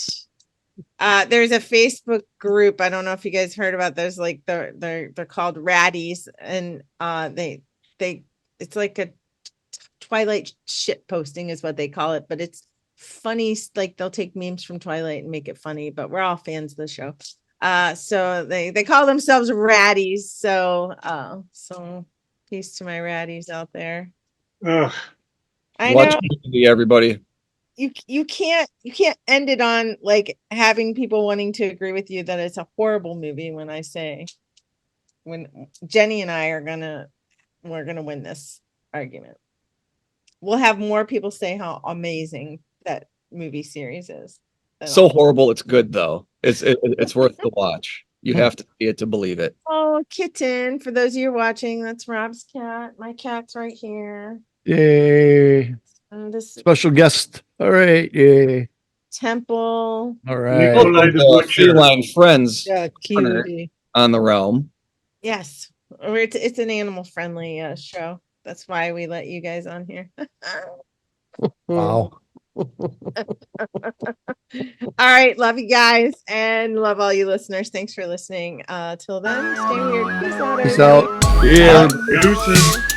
There's a Facebook group. I don't know if you guys heard about those. Like they're called Raddies, and it's like a Twilight shit posting is what they call it, but it's funny. Like they'll take memes from Twilight and make it funny, but we're all fans of the show. So they call themselves Raddies. So peace to my Raddies out there. Ugh. I Watch know. Everybody. You can't end it on like having people wanting to agree with you that it's a horrible movie when Jenny and I we're gonna win this argument. We'll have more people say how amazing that movie series is. So horrible it's good though. It's worth the watch. You have to see it to believe it. Oh, kitten. For those of you watching, that's Rob's cat. My cat's right here. Yay. This Special guest. All right. Yay. temple. All right. Nikolai the Butcher. Feline friends Yeah, cutie. on the realm. Yes, it's an animal friendly show. That's why we let you guys on here. Wow. All right, love you guys and love all you listeners. Thanks for listening. Till then, stay weird. Peace out. Peace everybody. out. Yeah. Deuces.